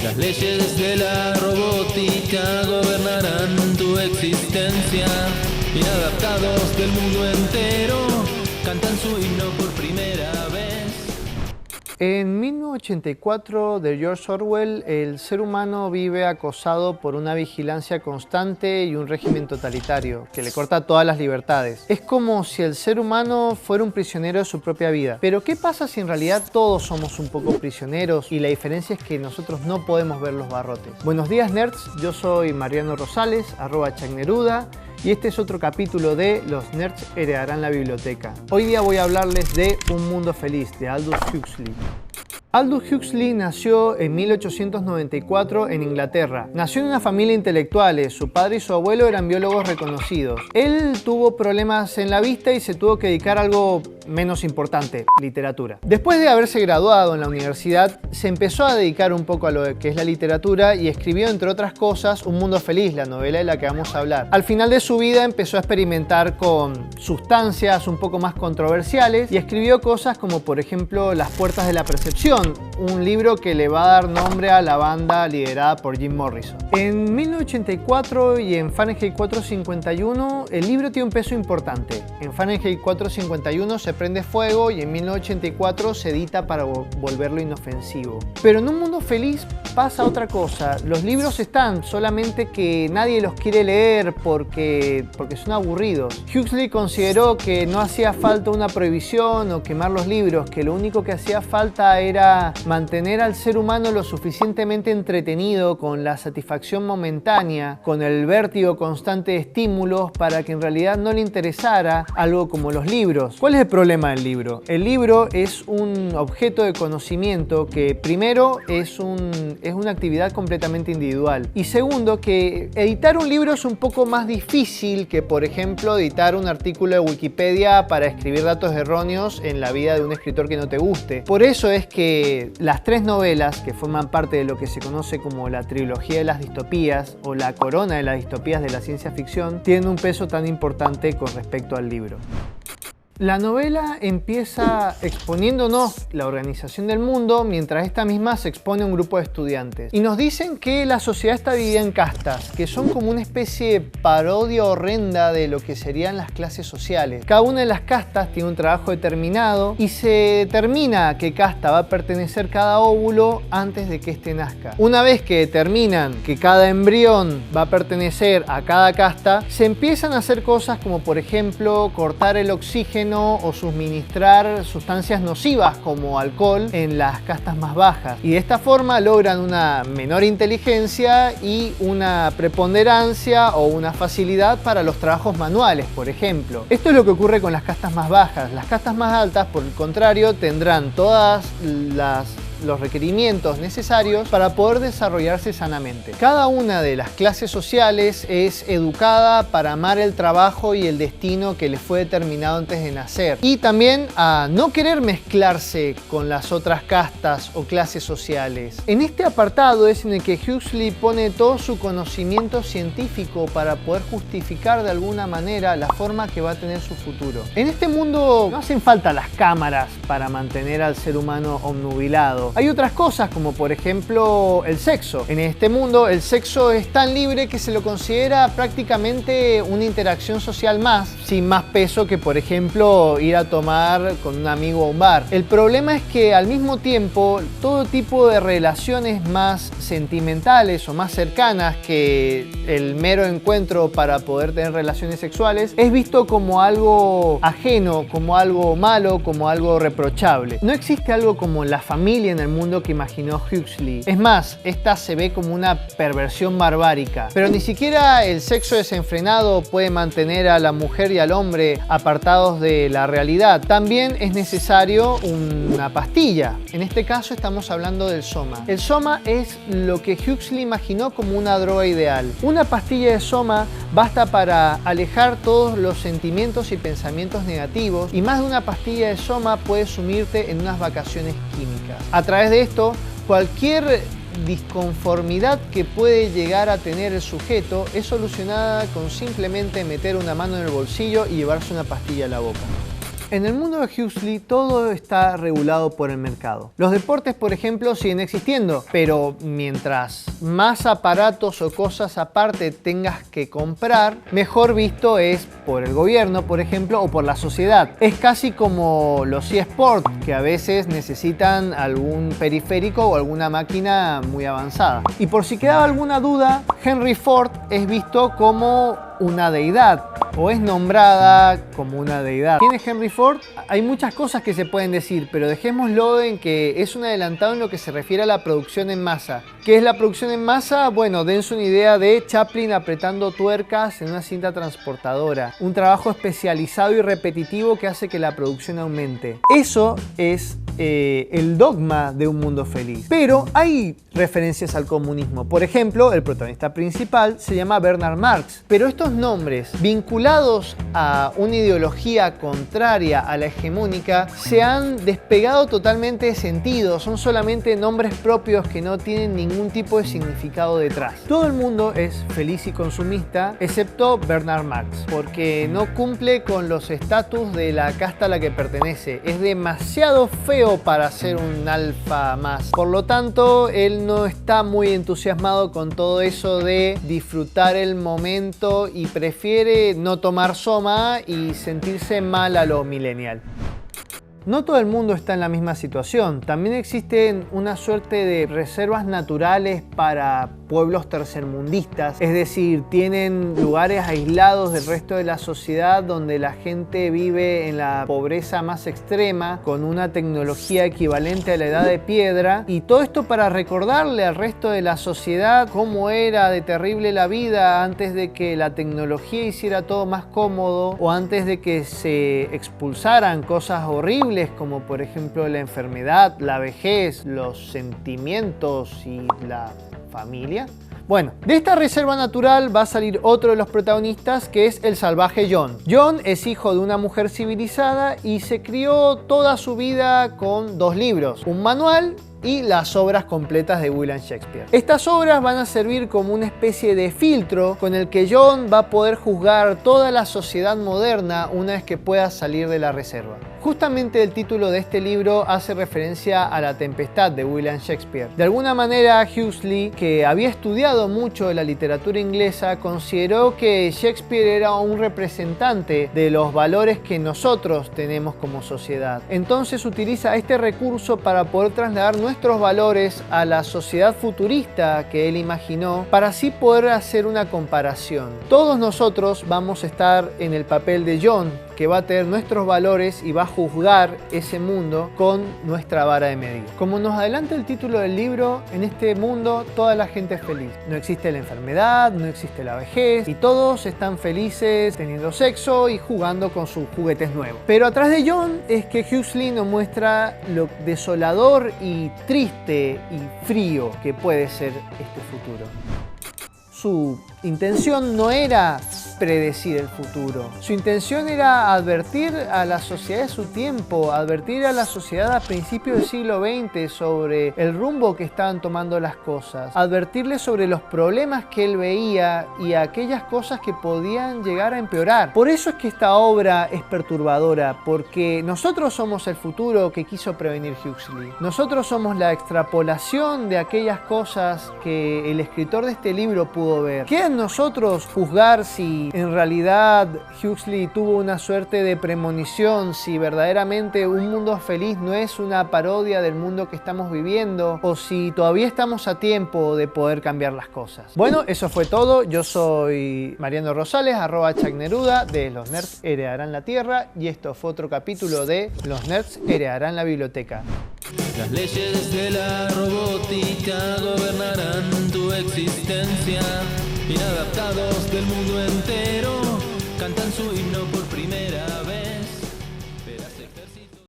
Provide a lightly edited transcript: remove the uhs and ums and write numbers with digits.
Las leyes de la robótica gobernarán tu existencia. Inadaptados del mundo entero cantan su himno por primera vez. En 1984 de George Orwell, el ser humano vive acosado por una vigilancia constante y un régimen totalitario que le corta todas las libertades. Es como si el ser humano fuera un prisionero de su propia vida. Pero ¿qué pasa si en realidad todos somos un poco prisioneros y la diferencia es que nosotros no podemos ver los barrotes? Buenos días nerds, yo soy Mariano Rosales, @chagneruda. Y este es otro capítulo de Los nerds heredarán la biblioteca. Hoy día voy a hablarles de Un mundo feliz, de Aldous Huxley. Aldous Huxley nació en 1894 en Inglaterra. Nació en una familia intelectuales, su padre y su abuelo eran biólogos reconocidos. Él tuvo problemas en la vista y se tuvo que dedicar a algo menos importante, literatura. Después de haberse graduado en la universidad, se empezó a dedicar un poco a lo que es la literatura y escribió, entre otras cosas, Un mundo feliz, la novela de la que vamos a hablar. Al final de su vida empezó a experimentar con sustancias un poco más controversiales y escribió cosas como, por ejemplo, Las puertas de la percepción, un libro que le va a dar nombre a la banda liderada por Jim Morrison. En 1984 y en Fahrenheit 451 el libro tiene un peso importante. En Fahrenheit 451 se prende fuego y en 1984 se edita para volverlo inofensivo. Pero en Un mundo feliz pasa otra cosa. Los libros están, solamente que nadie los quiere leer porque son aburridos. Huxley consideró que no hacía falta una prohibición o quemar los libros, que lo único que hacía falta era mantener al ser humano lo suficientemente entretenido con la satisfacción momentánea, con el vértigo constante de estímulos, para que en realidad no le interesara algo como los libros. ¿Cuál es el problema del libro? El libro es un objeto de conocimiento que primero es una actividad completamente individual y segundo que editar un libro es un poco más difícil que, por ejemplo, editar un artículo de Wikipedia para escribir datos erróneos en la vida de un escritor que no te guste. Por eso es que las tres novelas que forman parte de lo que se conoce como la trilogía de las distopías o la corona de las distopías de la ciencia ficción tienen un peso tan importante con respecto al libro. La novela empieza exponiéndonos la organización del mundo mientras esta misma se expone a un grupo de estudiantes. Y nos dicen que la sociedad está dividida en castas, que son como una especie de parodia horrenda de lo que serían las clases sociales. Cada una de las castas tiene un trabajo determinado y se determina a qué casta va a pertenecer cada óvulo antes de que éste nazca. Una vez que determinan que cada embrión va a pertenecer a cada casta, se empiezan a hacer cosas como, por ejemplo, cortar el oxígeno o suministrar sustancias nocivas como alcohol en las castas más bajas, y de esta forma logran una menor inteligencia y una preponderancia o una facilidad para los trabajos manuales, por ejemplo. Esto es lo que ocurre con las castas más bajas. Las castas más altas, por el contrario, tendrán todas los requerimientos necesarios para poder desarrollarse sanamente. Cada una de las clases sociales es educada para amar el trabajo y el destino que les fue determinado antes de nacer, y también a no querer mezclarse con las otras castas o clases sociales. En este apartado es en el que Huxley pone todo su conocimiento científico para poder justificar de alguna manera la forma que va a tener su futuro. En este mundo no hacen falta las cámaras para mantener al ser humano obnubilado. Hay otras cosas como, por ejemplo, el sexo. En este mundo el sexo es tan libre que se lo considera prácticamente una interacción social más, sin más peso que, por ejemplo, ir a tomar con un amigo a un bar. El problema es que al mismo tiempo todo tipo de relaciones más sentimentales o más cercanas que el mero encuentro para poder tener relaciones sexuales es visto como algo ajeno, como algo malo, como algo reprochable. No existe algo como la familia en el mundo que imaginó Huxley. Es más, esta se ve como una perversión barbárica. Pero ni siquiera el sexo desenfrenado puede mantener a la mujer y al hombre apartados de la realidad. También es necesario una pastilla. En este caso estamos hablando del soma. El soma es lo que Huxley imaginó como una droga ideal. Una pastilla de soma basta para alejar todos los sentimientos y pensamientos negativos, y más de una pastilla de soma puede sumirte en unas vacaciones químicas. A través de esto, cualquier disconformidad que puede llegar a tener el sujeto es solucionada con simplemente meter una mano en el bolsillo y llevarse una pastilla a la boca. En el mundo de Huxley todo está regulado por el mercado. Los deportes, por ejemplo, siguen existiendo, pero mientras más aparatos o cosas aparte tengas que comprar, mejor visto es por el gobierno, por ejemplo, o por la sociedad. Es casi como los eSports, que a veces necesitan algún periférico o alguna máquina muy avanzada. Y por si quedaba alguna duda, Henry Ford es visto como una deidad, o es nombrada como una deidad. ¿Quién es Henry Ford? Hay muchas cosas que se pueden decir, pero dejémoslo en que es un adelantado en lo que se refiere a la producción en masa. ¿Qué es la producción en masa? Bueno, dense una idea de Chaplin apretando tuercas en una cinta transportadora. Un trabajo especializado y repetitivo que hace que la producción aumente. Eso es el dogma de un mundo feliz. Pero hay referencias al comunismo. Por ejemplo, el protagonista principal se llama Bernard Marx. Pero estos nombres, vinculados a una ideología contraria a la hegemónica, se han despegado totalmente de sentido. Son solamente nombres propios que no tienen ningún tipo de significado detrás. Todo el mundo es feliz y consumista, excepto Bernard Marx, porque no cumple con los estatus de la casta a la que pertenece. Es demasiado feo para ser un alfa más. Por lo tanto, él no está muy entusiasmado con todo eso de disfrutar el momento y prefiere no tomar soma y sentirse mal a lo millennial. No todo el mundo está en la misma situación. También existen una suerte de reservas naturales para pueblos tercermundistas, es decir, tienen lugares aislados del resto de la sociedad donde la gente vive en la pobreza más extrema, con una tecnología equivalente a la edad de piedra, y todo esto para recordarle al resto de la sociedad cómo era de terrible la vida antes de que la tecnología hiciera todo más cómodo o antes de que se expulsaran cosas horribles como por ejemplo la enfermedad, la vejez, los sentimientos y la familia. Bueno, de esta reserva natural va a salir otro de los protagonistas, que es el salvaje John. John es hijo de una mujer civilizada y se crió toda su vida con 2 libros, un manual y las obras completas de William Shakespeare. Estas obras van a servir como una especie de filtro con el que John va a poder juzgar toda la sociedad moderna una vez que pueda salir de la reserva. Justamente el título de este libro hace referencia a La Tempestad de William Shakespeare. De alguna manera, Huxley, que había estudiado mucho de la literatura inglesa, consideró que Shakespeare era un representante de los valores que nosotros tenemos como sociedad. Entonces utiliza este recurso para poder trasladar nuestros valores a la sociedad futurista que él imaginó, para así poder hacer una comparación. Todos nosotros vamos a estar en el papel de John, que va a tener nuestros valores y va a juzgar ese mundo con nuestra vara de medir. Como nos adelanta el título del libro, en este mundo toda la gente es feliz. No existe la enfermedad, no existe la vejez y todos están felices teniendo sexo y jugando con sus juguetes nuevos. Pero atrás de John es que Huxley nos muestra lo desolador y triste y frío que puede ser este futuro. Su intención no era predecir el futuro. Su intención era advertir a la sociedad de su tiempo, advertir a la sociedad a principios del siglo XX sobre el rumbo que estaban tomando las cosas, advertirles sobre los problemas que él veía y aquellas cosas que podían llegar a empeorar. Por eso es que esta obra es perturbadora, porque nosotros somos el futuro que quiso prevenir Huxley. Nosotros somos la extrapolación de aquellas cosas que el escritor de este libro pudo ver. Queda en nosotros juzgar si en realidad Huxley tuvo una suerte de premonición, si verdaderamente un mundo feliz no es una parodia del mundo que estamos viviendo, o si todavía estamos a tiempo de poder cambiar las cosas. Bueno, eso fue todo. Yo soy Mariano Rosales, @ChuckNeruda, de Los Nerds Heredarán la Tierra, y esto fue otro capítulo de Los Nerds Heredarán la Biblioteca. Las leyes de la robótica gobernarán tu existencia. Inadaptados del mundo entero cantan su himno por primera vez.